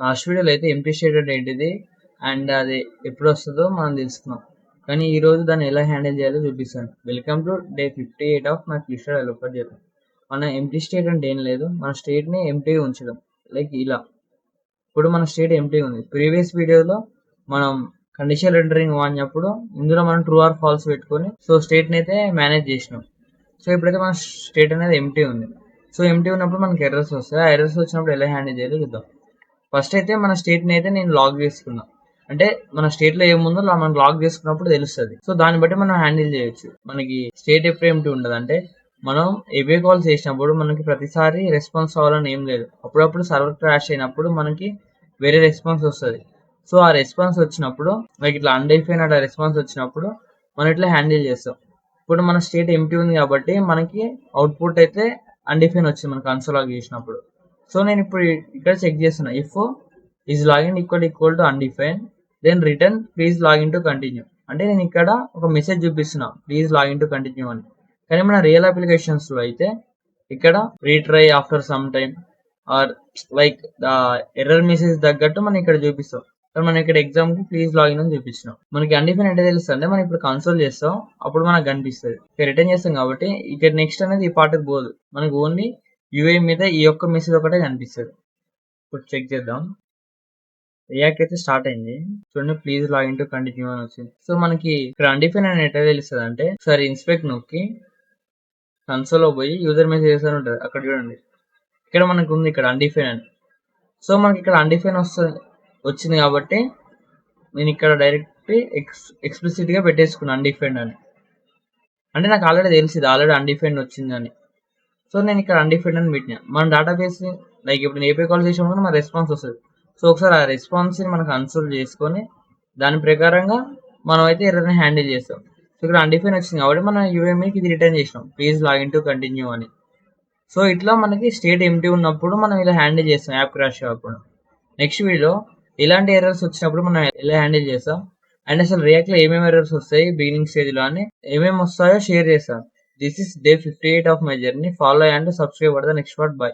Last వీడియోలో అయితే empty statement ఏంటిది అండ్ అది ఎప్పుడు వస్తుందో మనం తెలుసుకున్నాం. కానీ ఈ రోజు దాన్ని ఎలా హ్యాండిల్ చేయాలో చూపిస్తాను. Welcome to day 58 of my Flutter developer journey. మన ఎంప్టీ స్టేట్ అంటే ఏం లేదు, మన స్టేట్ని ఎంప్టీ ఉంచడం. లైక్ ఇలా ఇప్పుడు మన స్టేట్ ఎంప్టీ ఉంది. ప్రీవియస్ వీడియోలో మనం కండిషన్ రెండరింగ్ వాడినప్పుడు ఇందులో మనం ట్రూ ఆర్ ఫాల్స్ పెట్టుకొని సో స్టేట్ని అయితే మేనేజ్ చేసినాం. సో ఇప్పుడైతే మన స్టేట్ అనేది ఎంప్టీ ఉంది. సో ఎంప్టీ ఉన్నప్పుడు మనకి ఎర్రర్స్ వస్తాయి. ఆ ఎర్రర్స్ వచ్చినప్పుడు ఎలా హ్యాండిల్ చేయాలో చూద్దాం. ఫస్ట్ అయితే మన స్టేట్ని అయితే నేను లాగ్ చేసుకున్నా. అంటే మన స్టేట్లో ఏముందో మనం లాగ్ చేసుకున్నప్పుడు తెలుస్తుంది. సో దాన్ని బట్టి మనం హ్యాండిల్ చేయొచ్చు. మనకి స్టేట్ ఎప్పుడు ఏమిటి ఉండదు. అంటే మనం ఏబిఐ కాల్స్ చేసినప్పుడు మనకి ప్రతిసారి రెస్పాన్స్ అవ్వాలని ఏం లేదు. అప్పుడప్పుడు సర్వర్ క్రాష్ అయినప్పుడు మనకి వేరే రెస్పాన్స్ వస్తుంది. సో ఆ రెస్పాన్స్ వచ్చినప్పుడు లైక్ ఇట్లా అన్డెఫైన్ అట్లా రెస్పాన్స్ వచ్చినప్పుడు మనం ఇట్లా హ్యాండిల్ చేస్తాం. ఇప్పుడు మన స్టేట్ ఎంప్టీ ఉంది కాబట్టి మనకి అవుట్పుట్ అయితే అన్డిఫైన్ వచ్చింది మన కన్సోల్ లాగ్ చేసినప్పుడు. సో నేను ఇప్పుడు ఇక్కడ చెక్ చేస్తున్నా. If is login equal to undefined then return please login to continue. అంటే నేను ఇక్కడ ఒక మెసేజ్ చూపిస్తున్నా ప్లీజ్ లాగిన్ టు కంటిన్యూ అని. కానీ మన రియల్ అప్లికేషన్స్లో అయితే ఇక్కడ retry after some time or like error message తగ్గట్టు మనం ఇక్కడ చూపిస్తాం. కానీ మనం ఇక్కడ ఎగ్జామ్కి ప్లీజ్ లాగిన్ అని చూపించినాం. మనకి అన్డిఫైన్ అంటే తెలుస్తుంది అంటే మనం ఇప్పుడు కన్సోల్ చేస్తాం అప్పుడు మనకు కనిపిస్తుంది. రిటర్న్ చేస్తాం కాబట్టి ఇక్కడ నెక్స్ట్ అనేది ఈ పార్ట్కి పోదు. మనకు ఓన్లీ యూఐ మీద ఈ యొక్క మెసేజ్ ఒకటే కనిపిస్తుంది. ఇప్పుడు చెక్ చేద్దాం. రియాక్ట్ అయితే స్టార్ట్ అయింది. చూడండి ప్లీజ్ లాగిన్ టు కంటిన్యూ అని వచ్చింది. సో మనకి ఇక్కడ అన్డిఫైన్ అని ఎట్లా తెలుస్తుంది అంటే ఒకసారి ఇన్స్పెక్ట్ నొక్కి కన్సోల్లో పోయి యూజర్ మెసేజెస్ అని ఉంటుంది అక్కడ చూడండి. ఇక్కడ మనకు ఉంది ఇక్కడ అన్డిఫైన్ అని. సో మనకి ఇక్కడ అన్డిఫైన్ వచ్చింది కాబట్టి నేను ఇక్కడ డైరెక్ట్ ఎక్స్ప్లిసిట్గా పెట్టేసుకున్నాను అన్డిఫైన్డ్ అని. అంటే నాకు ఆల్రెడీ తెలిసింది ఆల్రెడీ అన్డిఫైన్డ్ వచ్చింది అని. సో నేను ఇక్కడ అన్డిఫైన్డ్ అని పెట్టినా. మన డేటాబేస్ లైక్ ఇప్పుడు ఏపీ కాల్ చేసినప్పుడు మన రెస్పాన్స్ వస్తుంది. సో ఒకసారి ఆ రెస్పాన్స్ని మనం కన్సోల్ చేసుకొని దాని ప్రకారంగా మనం అయితే ఎర్రర్ని హ్యాండిల్ చేస్తాం. సో ఇక్కడ అన్డిఫైన్ వచ్చింది కాబట్టి మనం యూఎంఈకి ఇది రిటర్న్ చేసినాం ప్లీజ్ లాగిన్ టు కంటిన్యూ అని. సో ఇట్లా మనకి స్టేట్ ఎంప్టీ ఉన్నప్పుడు మనం ఇలా హ్యాండిల్ చేస్తాం యాప్ క్రాష్ కాకుండా. నెక్స్ట్ వీడియో ఇలాంటి ఎర్రర్స్ వచ్చినప్పుడు మనం ఎలా హ్యాండిల్ చేస్తాం అండ్ అసలు రియాక్ట్లో ఏమేమి ఎర్రర్స్ వస్తాయి బిగినింగ్ స్టేజ్లో అని ఏమేమి వస్తాయో షేర్ చేస్తాం. This is day 58 of my journey. Follow and subscribe for the next part. By.